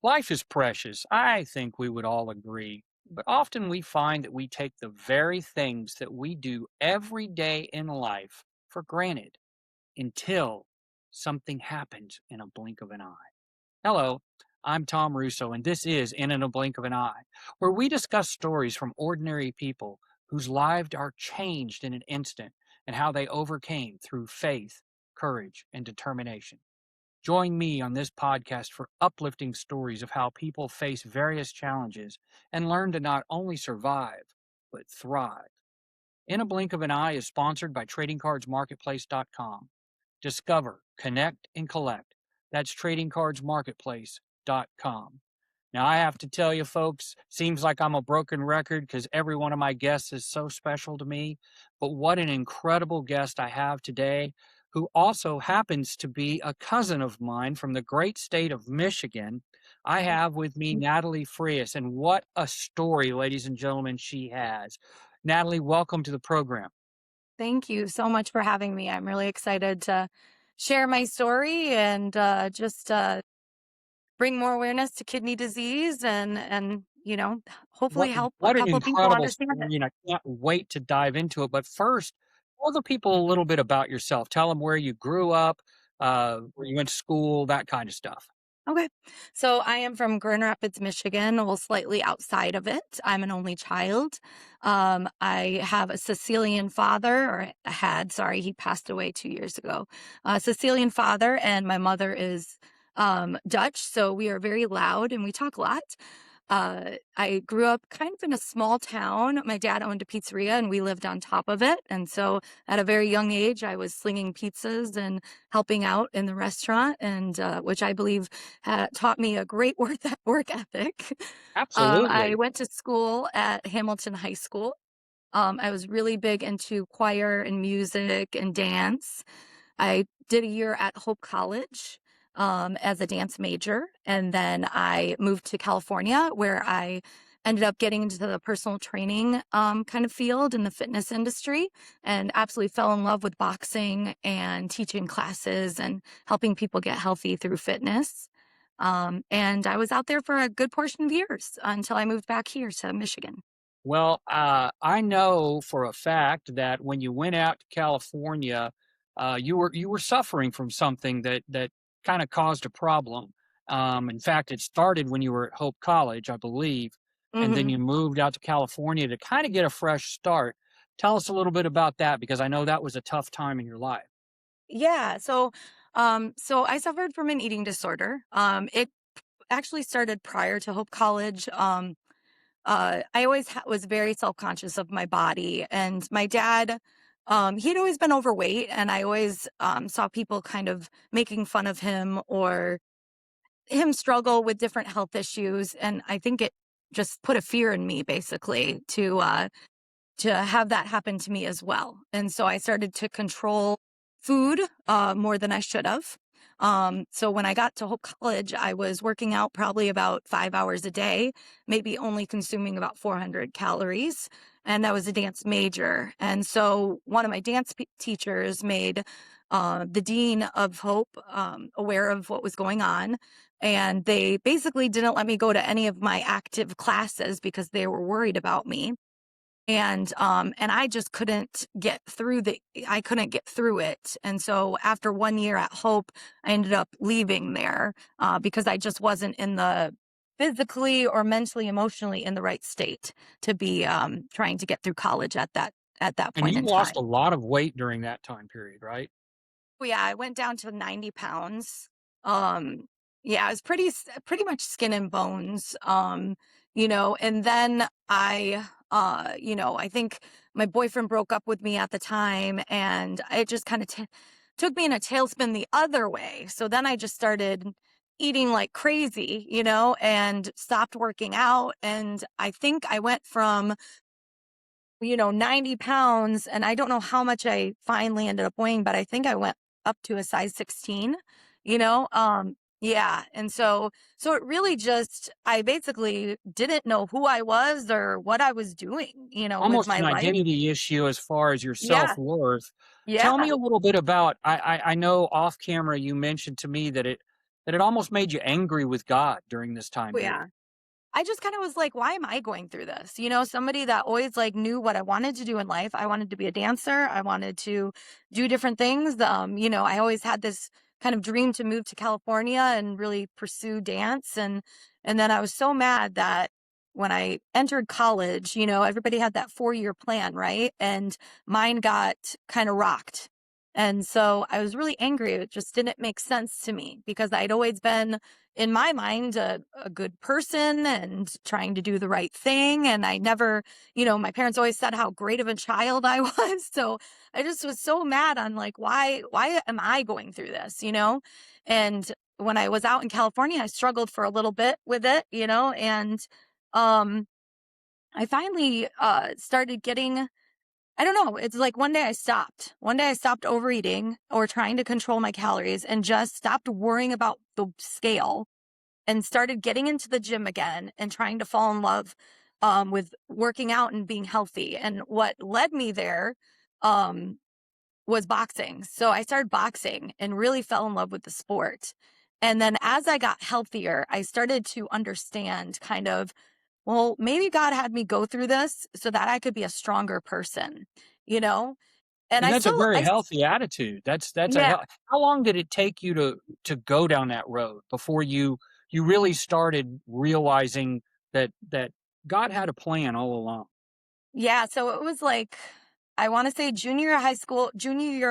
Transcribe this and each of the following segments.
Life is precious. I think we would all agree. But often we find that we take the very things that we do every day in life for granted until something happens in a blink of an eye. Hello, I'm Tom Russo, and this is In a Blink of an Eye, where we discuss stories from ordinary people whose lives are changed in an instant and how they overcame through faith, courage, and determination. Join me on this podcast for uplifting stories of how people face various challenges and learn to not only survive, but thrive. In a Blink of an Eye is sponsored by tradingcardsmarketplace.com. Discover, connect, and collect. That's tradingcardsmarketplace.com. Now, I have to tell you, folks, seems like I'm a broken record because every one of my guests is so special to me. But what an incredible guest I have today, who also happens to be a cousin of mine from the great state of Michigan. I have with me Natalie Frias, and what a story, ladies and gentlemen, she has. Natalie, welcome to the program. Thank you so much for having me. I'm really excited to share my story and just bring more awareness to kidney disease and What hopefully help a what an couple people incredible understand it. story, and I can't wait to dive into it. But first, tell the people a little bit about yourself. Tell them where you grew up, where you went to school, that kind of stuff. Okay. So I am from Grand Rapids, Michigan, well, slightly outside of it. I'm an only child. I have a Sicilian father, or had, sorry, he passed away 2 years ago. Sicilian father, and my mother is Dutch. So we are very loud and we talk a lot. I grew up kind of in a small town. My dad owned a pizzeria and we lived on top of it. And so at a very young age, I was slinging pizzas and helping out in the restaurant, and which I believe taught me a great work ethic. I Absolutely. went to school at Hamilton High School. I was really big into choir and music and dance. I did a year at Hope College as a dance major. And then I moved to California where I ended up getting into the personal training kind of field in the fitness industry, and absolutely fell in love with boxing and teaching classes and helping people get healthy through fitness. And I was out there for a good portion of years until I moved back here to Michigan. Well, I know for a fact that when you went out to California, you were suffering from something that kind of caused a problem. In fact, it started when you were at Hope College, I believe, and then Mhm. you moved out to California to kind of get a fresh start. Tell us a little bit about that because I know that was a tough time in your life. Yeah. So I suffered from an eating disorder. It actually started prior to Hope College. I always was very self-conscious of my body, and my dad, he'd always been overweight, and I always saw people kind of making fun of him or him struggle with different health issues, and I think it just put a fear in me, basically, to have that happen to me as well. And so I started to control food more than I should have. So when I got to Hope College, I was working out probably about 5 hours a day, maybe only consuming about 400 calories. And I was a dance major. And so one of my dance teachers made the dean of Hope aware of what was going on. And they basically didn't let me go to any of my active classes because they were worried about me. And I just I couldn't get through it. And so after 1 year at Hope, I ended up leaving there, because I just wasn't in the physically or mentally, emotionally in the right state to be, trying to get through college at that And point you in lost a time. lot of weight during that time period, right? Well, yeah, I went down to 90 pounds. Um, yeah, I was pretty much skin and bones. And then I think my boyfriend broke up with me at the time, and it just kind of took me in a tailspin the other way. So then I just started eating like crazy, and stopped working out. And I think I went from 90 pounds. And I don't know how much I finally ended up weighing, but I think I went up to a size 16, you know? Yeah. And so it really just, I basically didn't know who I was or what I was doing, with Almost my an life. identity issue as far as your Yeah. self-worth. Tell me Yeah. a little bit about I know off camera you mentioned to me that that it almost made you angry with God during this time Yeah. period. I just kind of was like, why am I going through this? Somebody that always like knew what I wanted to do in life. I wanted to be a dancer. I wanted to do different things. I always had this kind of dream to move to California and really pursue dance. And then I was so mad that when I entered college, everybody had that 4-year plan, right? And mine got kind of rocked. And so I was really angry. It just didn't make sense to me because I'd always been in my mind, a good person and trying to do the right thing. And I never, my parents always said how great of a child I was. So I just was so mad on like, why am I going through this, And when I was out in California, I struggled for a little bit with it, and, um, I finally, started getting, I don't know. It's like one day I stopped. One day I stopped overeating or trying to control my calories and just stopped worrying about the scale and started getting into the gym again and trying to fall in love with working out and being healthy. And what led me there um, was boxing. So I started boxing and really fell in love with the sport. And then as I got healthier, I started to understand kind of, well, maybe God had me go through this so that I could be a stronger person, you know? And And I that's a still, very healthy attitude. That's a yeah, hell how long did it take you to go down that road before you really started realizing that God had a plan all along? yeah. So it was like, I want to say junior year of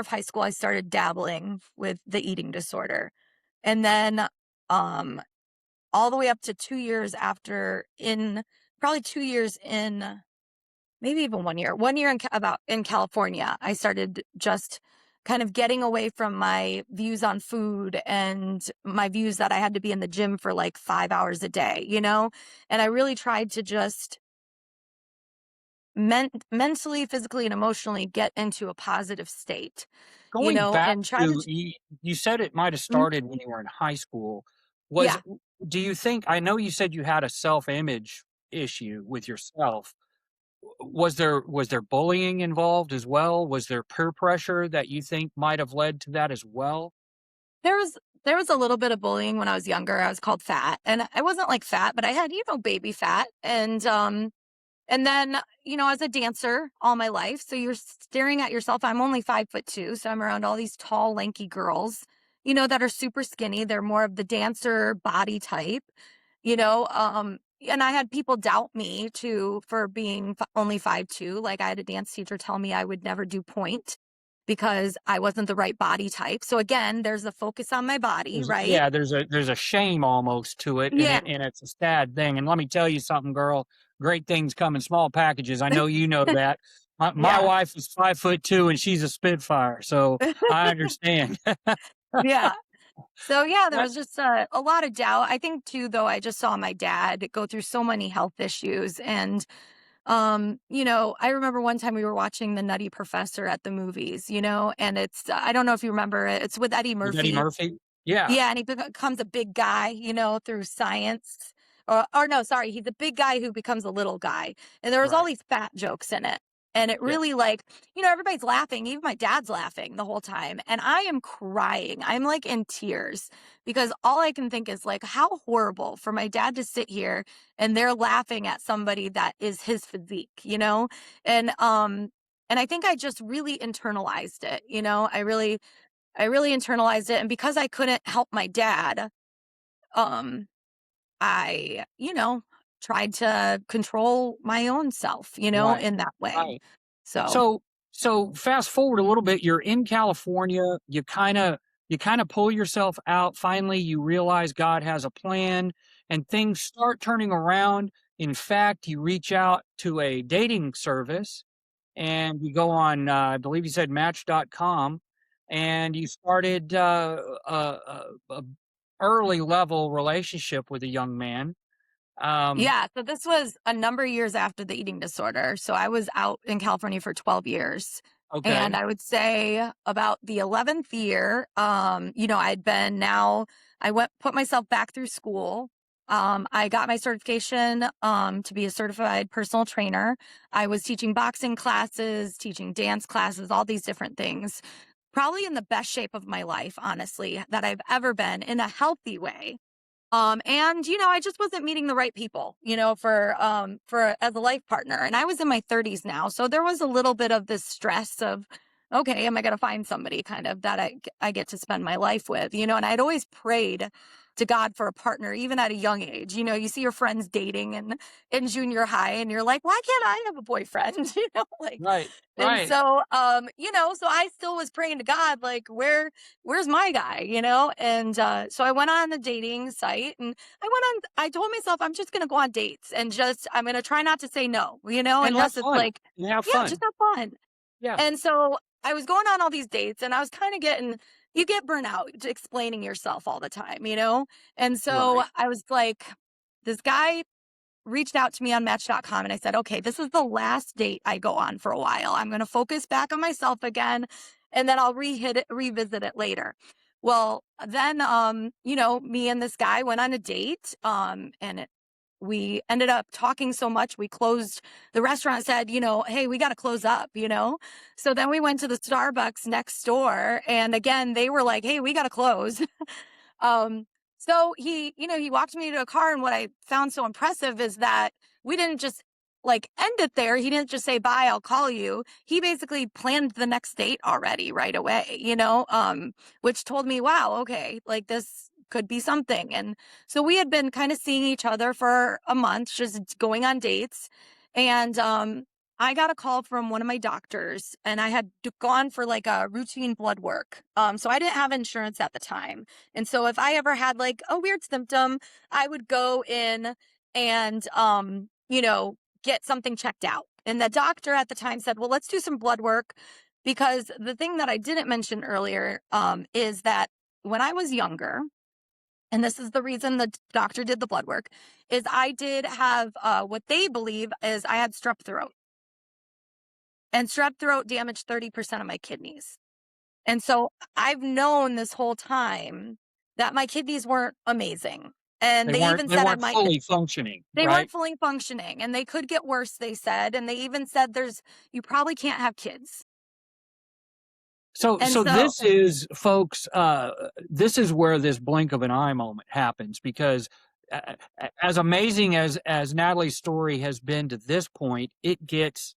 high school, I started dabbling with the eating disorder. And then, um, all the way up to 2 years after probably 2 years in, maybe even 1 year in California, I started just kind of getting away from my views on food and my views that I had to be in the gym for like 5 hours a day, and I really tried to just mentally, physically, and emotionally get into a positive state, Going back and try to, to you said it might have mm, started when you were in high school. Was yeah, do you think I know you said you had a self-image issue with yourself. Was there bullying involved as well? Was there peer pressure that you think might have led to that as well? there was there was a little bit of bullying when I was younger. I was called fat, and I wasn't like fat, but I had baby fat, and then, as a dancer all my life, so you're staring at yourself. I'm only 5'2", so I'm around all these tall, lanky girls, that are super skinny. They're more of the dancer body type, and I had people doubt me too for being only 5'2". Like I had a dance teacher tell me I would never do point because I wasn't the right body type. So again, there's a focus on my body, There's right? yeah, there's a shame almost to it, and Yeah. it's a sad thing, and let me tell you something, girl, great things come in small packages, I know you know that. My Yeah. wife is 5'2", and she's a spitfire, so I understand. Yeah. So yeah, there That was just a lot of doubt. I think too, though, I just saw my dad go through so many health issues, and I remember one time we were watching The Nutty Professor at the movies, and it's I don't know if you remember it. It's with Eddie with Eddie Murphy. Murphy? Yeah, Yeah, and he becomes a big guy, through science. Or no, sorry, he's a big guy who becomes a little guy. And there was all right, these fat jokes in it. And it yeah. really like, everybody's laughing. Even my dad's laughing the whole time. And I am crying. I'm like in tears because all I can think is like, how horrible for my dad to sit here and they're laughing at somebody that is his physique, And and I think I just really internalized it, I really internalized it, and because I couldn't help my dad, um, I, tried to control my own self, Right, in that way. right. So, So fast forward a little bit, you're in California, you kinda pull yourself out, finally, you realize God has a plan, and things start turning around. In fact, you reach out to a dating service, and you go on, I believe you said Match.com, and you started, a early level relationship with a young man. Um, yeah, so this was a number of years after the eating disorder. So I was out in California for 12 years. And okay, I would say about the 11th year, I put myself back through school. I got my certification to be a certified personal trainer. I was teaching boxing classes, teaching dance classes, all these different things. probably in the best shape of my life, honestly, that I've ever been in a healthy way. And I just wasn't meeting the right people, for as a life partner. And I was in my 30s now, so there was a little bit of this stress of, okay, am I going to find somebody kind of that I get to spend my life with, and I'd always prayed to God for a partner, even at a young age. You see your friends dating and in junior high, and you're like, why can't I have a boyfriend? Like, Right. and Right. so, so I still was praying to God, like, where's my guy, And so I went on a dating site and I told myself, I'm just going to go on dates and I'm going to try not to say no, And have unless it's fun. like, And have yeah, just fun. have fun. Yeah. And so I was going on all these dates and I was kind of you get burnout explaining yourself all the time, And so Right. I was like, this guy reached out to me on Match.com and I said, okay, this is the last date I go on for a while. I'm going to focus back on myself again and then I'll revisit it later. Well, then, me and this guy went on a date, we ended up talking so much. We closed, the restaurant said, hey, we got to close up. So then we went to the Starbucks next door. And again, they were like, hey, we got to close. Um, so he walked me to a car, and what I found so impressive is that we didn't just like end it there. He didn't just say, bye, I'll call you. He basically planned the next date already right away, which told me, wow, okay, like this could be something. And so we had been kind of seeing each other for a month, just going on dates. And I got a call from one of my doctors, and I had gone for like a routine blood work. So I didn't have insurance at the time. And so if I ever had like a weird symptom, I would go in and, get something checked out. And the doctor at the time said, well, let's do some blood work. Because the thing that I didn't mention earlier, is that when I was younger, and this is the reason the doctor did the blood work, is I did have what they believe is I had strep throat. And strep throat damaged 30% of my kidneys. And so I've known this whole time that my kidneys weren't amazing. And they even They said weren't fully functioning, they weren't right? fully functioning and they could get worse, they said. And they even said you probably can't have kids. So And so so, this is folks, this is where this blink of an eye moment happens because as amazing as Natalie's story has been to this point, it gets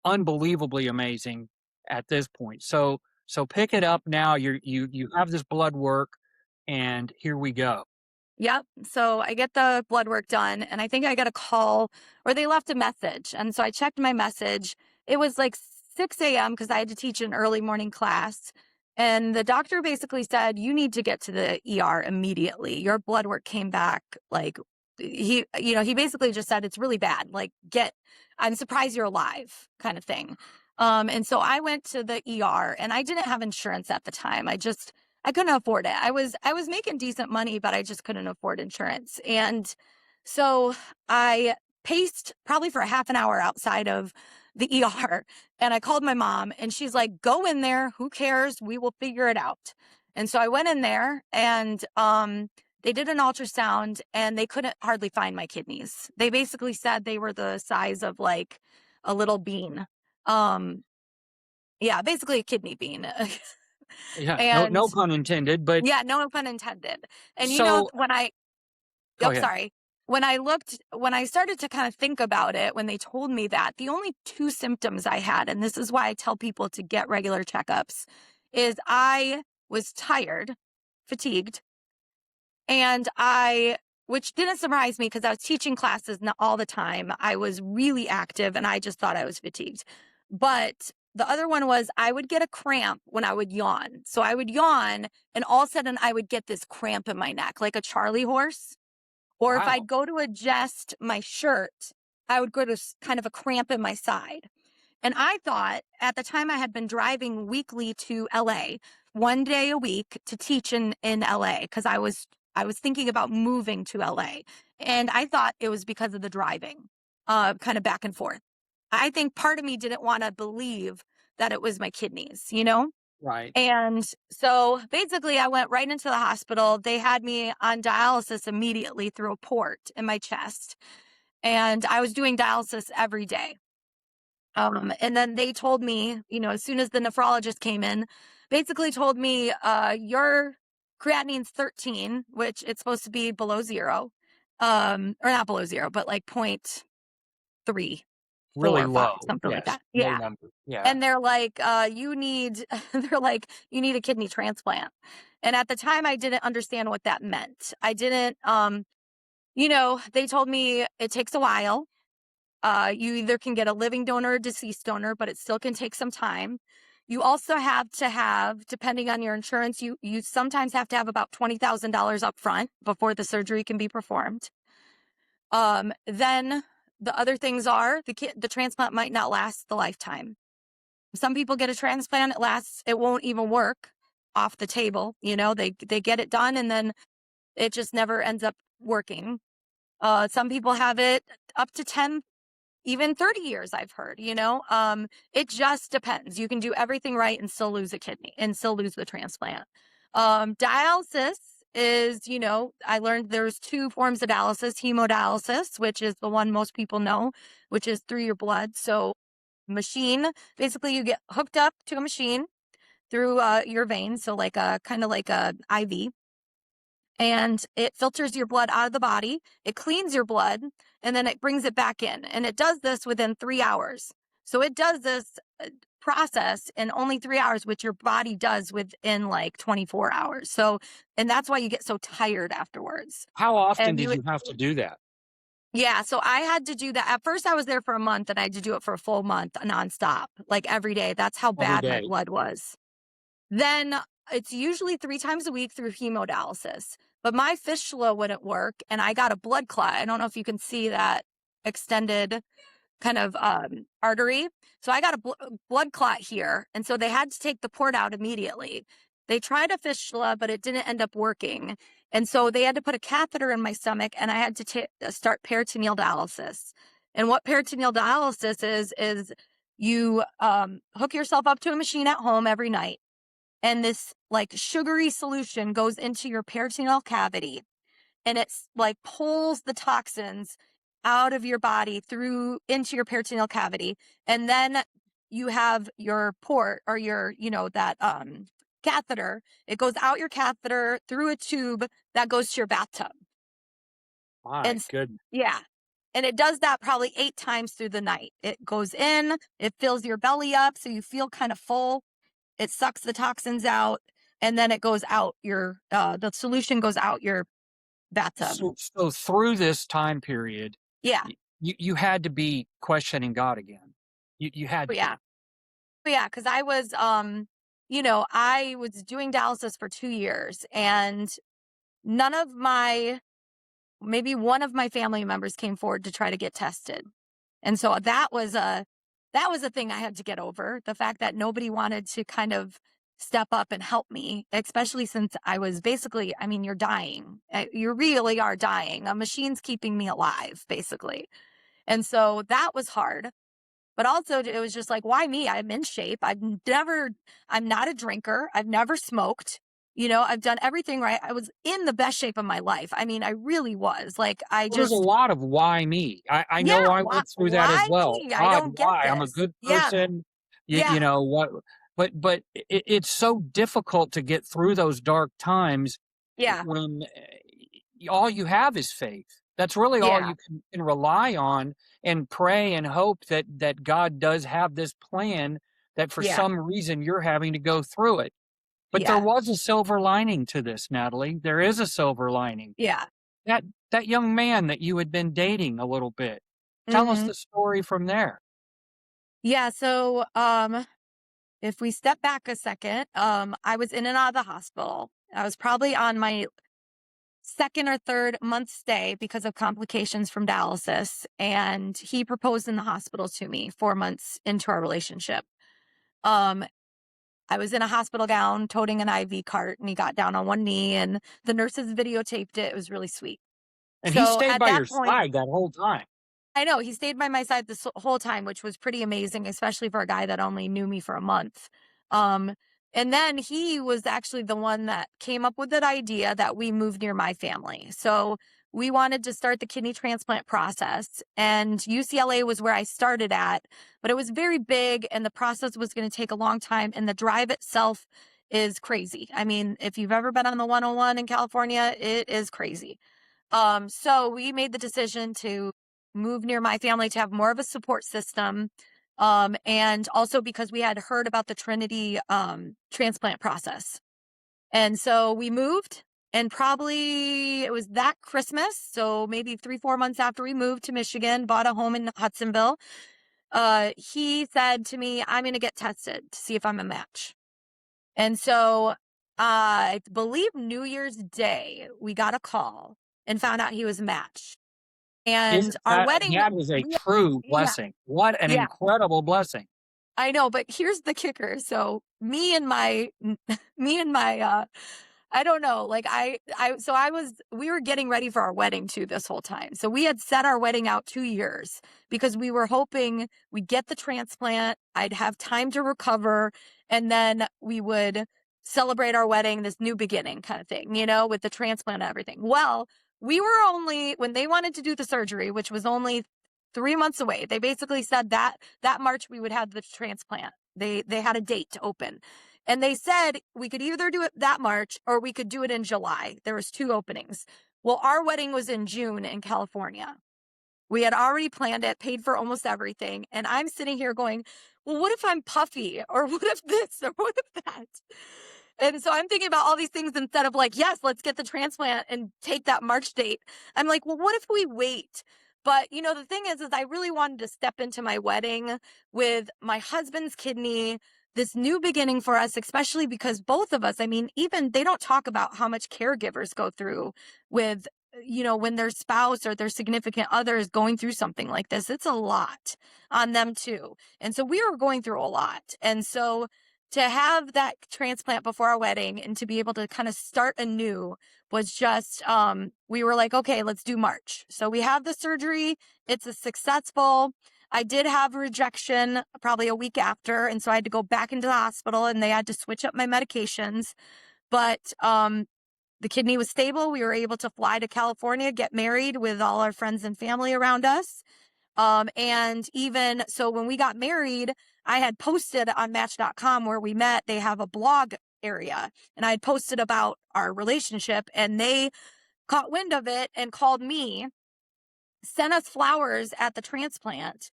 unbelievably amazing at this point. So pick it up now. You have this blood work, and here we go. yep. So I get the blood work done and I think I got a call or they left a message. And so I checked my message. It was like 6 a.m. because I had to teach an early morning class. And the doctor basically said, you need to get to the ER immediately. Your blood work came back like he basically just said it's really bad. Like, I'm surprised you're alive, kind of thing. And so I went to the ER and I didn't have insurance at the time. I couldn't afford it. I was making decent money, but I just couldn't afford insurance. And so I paced probably for a half an hour outside of the ER and I called my mom and she's like, go in there. Who cares? We will figure it out. And so I went in there and they did an ultrasound and they couldn't hardly find my kidneys. They basically said they were the size of like a little bean. Um, yeah, basically a kidney bean. Yeah, And no pun intended, but yeah, no pun intended. And so when go ahead. sorry. When I started to kind of think about it, when they told me that, the only two symptoms I had, and this is why I tell people to get regular checkups, is I was tired, fatigued, and which didn't surprise me because I was teaching classes all the time. I was really active and I just thought I was fatigued. But the other one was I would get a cramp when I would yawn. So I would yawn and all of a sudden I would get this cramp in my neck, like a Charlie horse. Or if Wow. I'd go to adjust my shirt, I would go to kind of a cramp in my side. And I thought at the time I had been driving weekly to LA, 1 day a week to teach in LA because I was thinking about moving to LA. And I thought it was because of the driving, kind of back and forth. I think part of me didn't want to believe that it was my kidneys. Right. And so basically, I went right into the hospital. They had me on dialysis immediately through a port in my chest. And I was doing dialysis every day. And then they told me, as soon as the nephrologist came in, basically told me, your creatinine's 13, which it's supposed to be below zero, or not below zero, but like point 3, Really 4, 5, low. something like Yes. that. Low Yeah. number. Yeah. And they're like, you need, they're like, you need a kidney transplant. And at the time, I didn't understand what that meant. I didn't, they told me it takes a while. You either can get a living donor or deceased donor, but it still can take some time. You also have to have, depending on your insurance, you sometimes have to have about $20,000 up front before the surgery can be performed. Then the other things are the transplant might not last the lifetime. Some people get a transplant, it won't even work off the table. They get it done and then it just never ends up working. Some people have it up to 10, even 30 years, I've heard. It just depends. You can do everything right and still lose a kidney and still lose the transplant. Dialysis is, I learned there's two forms of dialysis: hemodialysis, which is the one most people know, which is through your blood. So machine, basically you get hooked up to a machine through your veins. So like a kind of like a IV, and it filters your blood out of the body. It cleans your blood and then it brings it back in. And it does this within 3 hours. So it does this process in only 3 hours, which your body does within like 24 hours. So, and that's why you get so tired afterwards. How often And did you have to do that? yeah, so I had to do that. At first, I was there for a month and I had to do it for a full month nonstop, like every day. That's how Every bad my day. blood was. Then it's usually 3 times a week through hemodialysis. But my fistula wouldn't work and I got a blood clot. I don't know if you can see that extended kind of artery. So I got a blood clot here. And so they had to take the port out immediately. They tried a fistula, but it didn't end up working. And so they had to put a catheter in my stomach and I had to start peritoneal dialysis. And what peritoneal dialysis is you hook yourself up to a machine at home every night. And this like sugary solution goes into your peritoneal cavity and it's like pulls the toxins out of your body through into your peritoneal cavity. And then you have your port or your, that catheter. It goes out your catheter through a tube that goes to your bathtub. And My goodness. yeah. And it does that probably 8 times through the night. It goes in, it fills your belly up so you feel kind of full. It sucks the toxins out and then it goes out the solution goes out your bathtub. So through this time period, Yeah. you had to be questioning God again. You had Oh, to. yeah. Oh, yeah, because I was doing dialysis for 2 years and none of my maybe one of my family members came forward to try to get tested. And so that was a thing I had to get over. The fact that nobody wanted to kind of step up and help me, especially since I was basically, I mean, you're dying. You really are dying. A machine's keeping me alive, basically. And so that was hard. But also, it was just like, why me? I'm in shape. I'm not a drinker. I've never smoked. I've done everything right. I was in the best shape of my life. I mean, I really was. Like, I Well, there's a just, lot of why me. I yeah, know I why, went through that as why well. me? I God, don't get why? I'm a this. good Yeah, person. You yeah, know what? But it's so difficult to get through those dark times yeah, when all you have is faith. That's really all yeah, you can rely on and pray and hope that God does have this plan that for yeah, some reason you're having to go through it. But there yeah, was a silver lining to this, Natalie. There is a silver lining. yeah. That that young man that you had been dating a little bit. Tell us Hmm. the story from there. Yeah. So, if we step back a second, I was in and out of the hospital. I was probably on my second or third month stay because of complications from dialysis. And he proposed in the hospital to me 4 months into our relationship. Um, I was in a hospital gown toting an IV cart and he got down on one knee and the nurses videotaped it. It was really sweet. And he So stayed at by that your point, side that whole time. I know he stayed by my side this whole time, which was pretty amazing, especially for a guy that only knew me for a month. Um, and then he was actually the one that came up with that idea that we moved near my family. So we wanted to start the kidney transplant process. And UCLA was where I started at, but it was very big and the process was going to take a long time. And the drive itself is crazy. I mean, if you've ever been on the 101 in California, it is crazy. So we made the decision to move near my family to have more of a support system. And also because we had heard about the Trinity transplant process. And so we moved, and probably it was that Christmas. So maybe 3, 4 months after we moved to Michigan, bought a home in Hudsonville. He said to me, I'm going to get tested to see if I'm a match. And so I believe New Year's Day, we got a call and found out he was a match. And Isn't our that wedding, that is a we, true yeah, blessing. What an yeah. incredible blessing. I know, but here's the kicker. So me and my me and my I don't know, like we were getting ready for our wedding too this whole time. So we had set our wedding out 2 years because we were hoping we'd get the transplant, I'd have time to recover, and then we would celebrate our wedding, this new beginning kind of thing, with the transplant and everything. Well, we were only when they wanted to do the surgery, which was only 3 months away. They basically said that March we would have the transplant. They had a date to open. And they said we could either do it that March or we could do it in July. There was 2 openings. Well, our wedding was in June in California. We had already planned it, paid for almost everything. And I'm sitting here going, well, what if I'm puffy? Or what if this? Or what if that? And so I'm thinking about all these things instead of like, yes, let's get the transplant and take that March date. I'm like, well, what if we wait? But the thing is I really wanted to step into my wedding with my husband's kidney, this new beginning for us, especially because both of us, I mean, even they don't talk about how much caregivers go through with when their spouse or their significant other is going through something like this. It's a lot on them too. And so we were going through a lot. And so to have that transplant before our wedding and to be able to kind of start anew was just we were like, okay, let's do March. So we have the surgery. It's a successful. I did have rejection probably a week after, and so I had to go back into the hospital and they had to switch up my medications. But the kidney was stable. We were able to fly to California, get married with all our friends and family around us. And even so, when we got married, I had posted on Match.com where we met. They have a blog area, and I had posted about our relationship, and they caught wind of it and called me, sent us flowers at the transplant,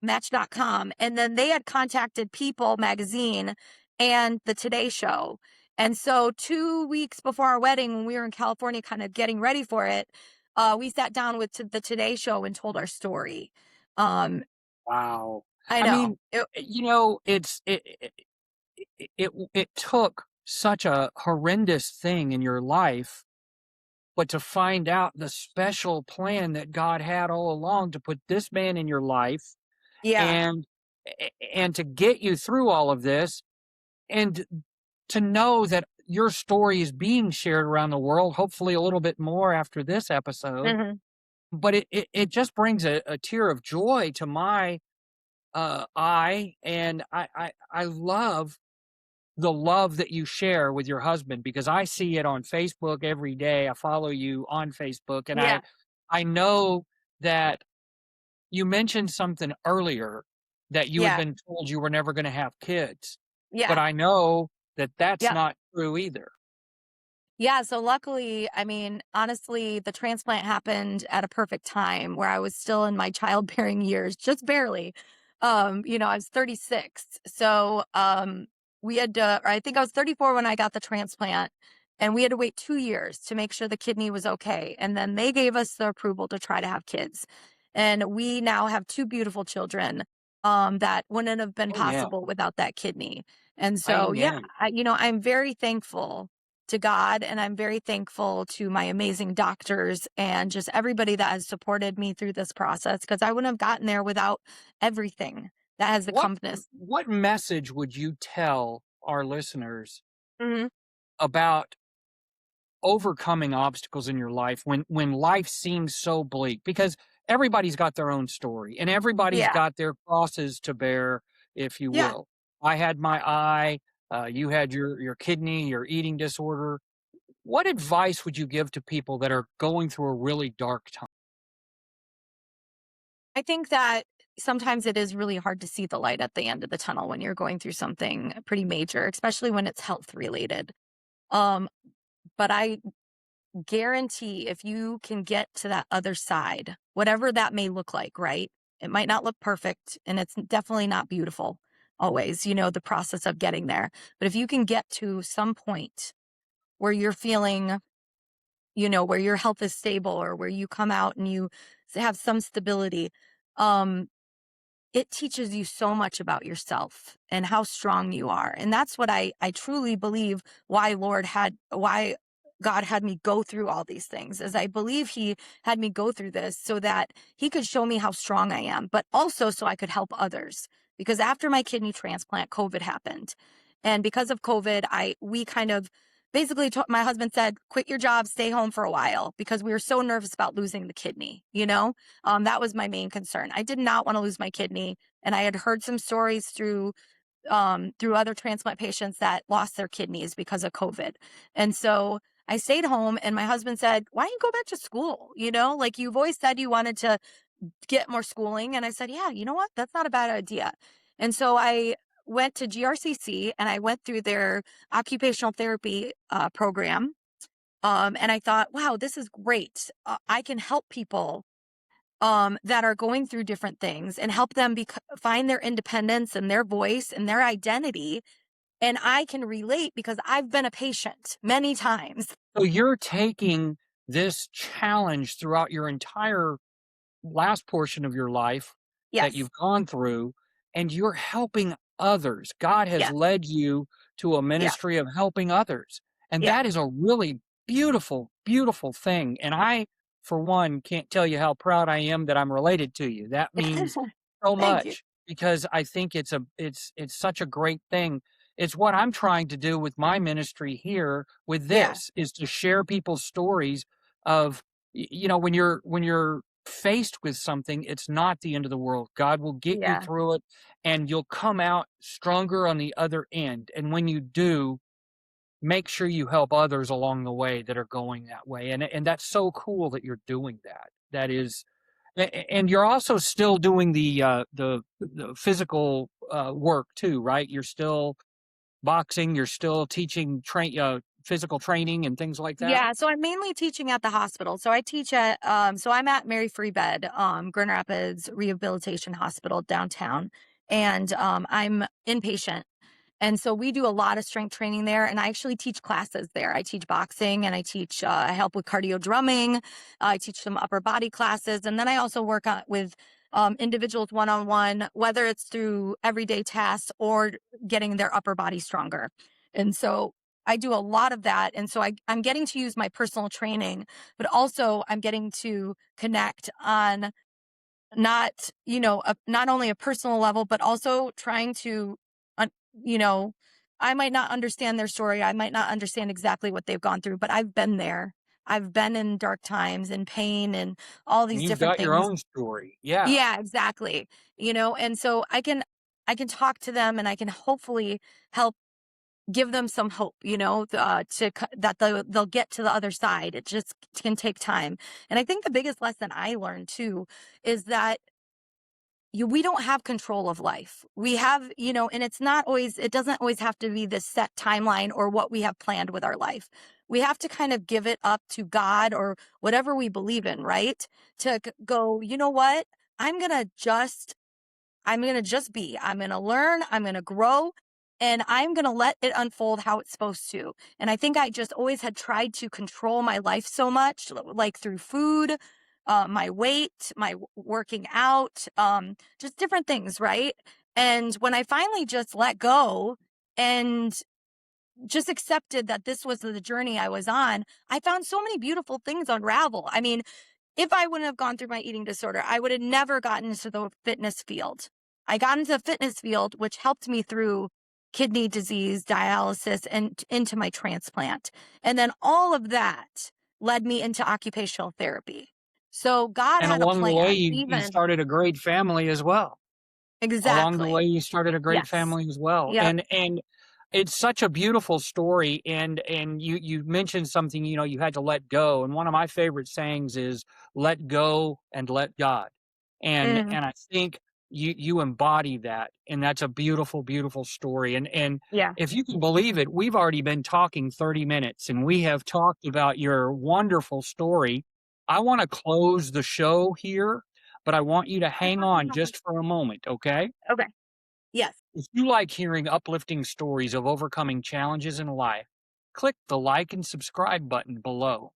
Match.com, and then they had contacted People magazine and the Today Show. And so 2 weeks before our wedding, when we were in California, kind of getting ready for it, we sat down with the Today Show and told our story. Um, Wow. I I know. mean, it took such a horrendous thing in your life, but to find out the special plan that God had all along to put this man in your life Yeah. and and to get you through all of this and to know that your story is being shared around the world, hopefully a little bit more after this episode. Hmm. But it just brings a tear of joy to my eye, and I love the love that you share with your husband because I see it on Facebook every day. I follow you on Facebook, and Yeah. I know that you mentioned something earlier that you had Yeah. been told you were never going to have kids, but Yeah. I know that that's Yeah. not true either. Yeah, so luckily, I mean, honestly, the transplant happened at a perfect time where I was still in my childbearing years, just barely. I was 36. So, we had to, or I think I was 34 when I got the transplant, and we had to wait 2 years to make sure the kidney was okay. And then they gave us the approval to try to have kids. And we now have 2 beautiful children, that wouldn't have been Oh yeah. possible without that kidney. And so, yeah, Amen. I'm very thankful to God. And I'm very thankful to my amazing doctors and just everybody that has supported me through this process because I wouldn't have gotten there without everything that has What accompanied. what message would you tell our listeners Hmm. about overcoming obstacles in your life when life seems so bleak? Because everybody's got their own story and everybody's Yeah. got their crosses to bear, if you Yeah. will. I had my eye, you had your kidney, your eating disorder. What advice would you give to people that are going through a really dark time? I think that sometimes it is really hard to see the light at the end of the tunnel when you're going through something pretty major, especially when it's health related. Um, but I guarantee if you can get to that other side, whatever that may look like, right? It might not look perfect and it's definitely not beautiful always, the process of getting there. But if you can get to some point where you're feeling, where your health is stable or where you come out and you have some stability, um, it teaches you so much about yourself and how strong you are. And that's what I truly believe why God had me go through all these things, is I believe he had me go through this so that he could show me how strong I am, but also so I could help others. Because after my kidney transplant, COVID happened. And because of COVID, we kind of basically my husband said, quit your job, stay home for a while, because we were so nervous about losing the kidney. That was my main concern. I did not want to lose my kidney. And I had heard some stories through other transplant patients that lost their kidneys because of COVID. And so I stayed home and my husband said, why don't you go back to school? Like you've always said you wanted to get more schooling. And I said, yeah, you know what? That's not a bad idea. And so I went to GRCC and I went through their occupational therapy program. And I thought, wow, this is great. I can help people that are going through different things and help them find their independence and their voice and their identity. And I can relate because I've been a patient many times. So you're taking this challenge throughout your entire last portion of your life that Yes. you've gone through, and you're helping others. God has Yes. led you to a Yeah. ministry of helping others. And Yeah. that is a really beautiful, beautiful thing. And I, for one, can't tell you how proud I am that I'm related to you. That means so Thank you. much because I think it's such a great thing. It's what I'm trying to do with my ministry here with Yeah. this is to share people's stories of when you're faced with something, it's not the end of the world. God will get you Yeah. through it and you'll come out stronger on the other end. And when you do, make sure you help others along the way that are going that way. And that's so cool that you're doing that. That is and you're also still doing the physical work too, right? You're still boxing, you're still teaching physical training and things like that. Yeah, so I'm mainly teaching at the hospital. So I'm at Mary Free Bed, Grand Rapids Rehabilitation Hospital downtown, and I'm inpatient. And so we do a lot of strength training there, and I actually teach classes there. I teach boxing, and I help with cardio drumming. I teach some upper body classes, and then I also work with individuals one on one, whether it's through everyday tasks or getting their upper body stronger. And so I do a lot of that. And so I'm getting to use my personal training, but also I'm getting to connect on not only a personal level, but also trying to, un- you know, I might not understand their story. I might not understand exactly what they've gone through, but I've been there. I've been in dark times and pain and all And these you've different got your things. own story. Yeah. Yeah, exactly. And so I can talk to them and I can hopefully help give them some hope, that they'll get to the other side. It just can take time. And I think the biggest lesson I learned too is that we don't have control of life. We have, and it doesn't always have to be this set timeline or what we have planned with our life. We have to kind of give it up to God or whatever we believe in, right? To go, you know what? I'm going to just I'm going to just be. I'm going to learn, I'm going to grow, and I'm going to let it unfold how it's supposed to. And I think I just always had tried to control my life so much, like through food, my weight, my working out, just different things, right? And when I finally just let go and just accepted that this was the journey I was on, I found so many beautiful things unravel. I mean, if I wouldn't have gone through my eating disorder, I would have never gotten into the fitness field. I got into the fitness field, which helped me through kidney disease, dialysis, and into my transplant. And then all of that led me into occupational therapy. So God And had a along the way, plan, you even started a great family as well. Along the way, exactly. you started a great Yes. family as well. Yep. And It's such a beautiful story, and you mentioned something, you had to let go, and one of my favorite sayings is, "Let go and let God." Mhm. And I think you embody that, and that's a beautiful, beautiful story, and Yeah. if you can believe it, we've already been talking 30 minutes, and we have talked about your wonderful story. I wanna close the show here, but I want you to hang on just for a moment, okay? Okay. Yes. If you like hearing uplifting stories of overcoming challenges in life, click the like and subscribe button below.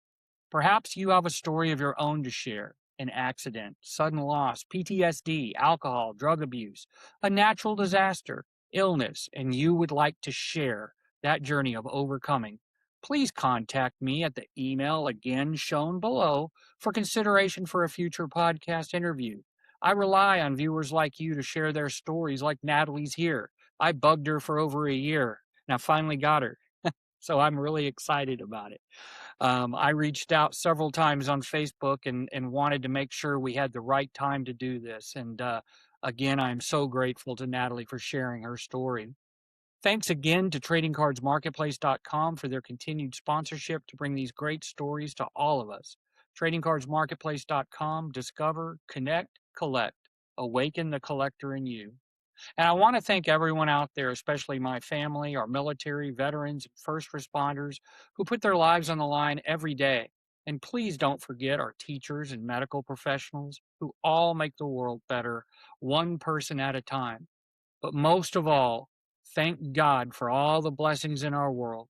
Perhaps you have a story of your own to share: an accident, sudden loss, PTSD, alcohol, drug abuse, a natural disaster, illness, and you would like to share that journey of overcoming. Please contact me at the email again shown below for consideration for a future podcast interview. I rely on viewers like you to share their stories, like Natalie's here. I bugged her for over a year and I finally got her. So I'm really excited about it. I reached out several times on Facebook and wanted to make sure we had the right time to do this. And again, I'm so grateful to Natalie for sharing her story. Thanks again to tradingcardsmarketplace.com for their continued sponsorship to bring these great stories to all of us. Tradingcardsmarketplace.com, discover, connect, collect, awaken the collector in you. And I want to thank everyone out there, especially my family, our military, veterans, and first responders who put their lives on the line every day. And please don't forget our teachers and medical professionals who all make the world better, one person at a time. But most of all, thank God for all the blessings in our world.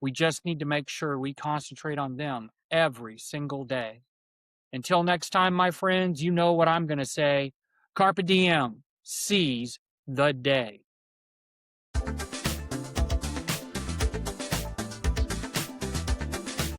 We just need to make sure we concentrate on them every single day. Until next time, my friends, you know what I'm going to say. Carpe diem, seize the day.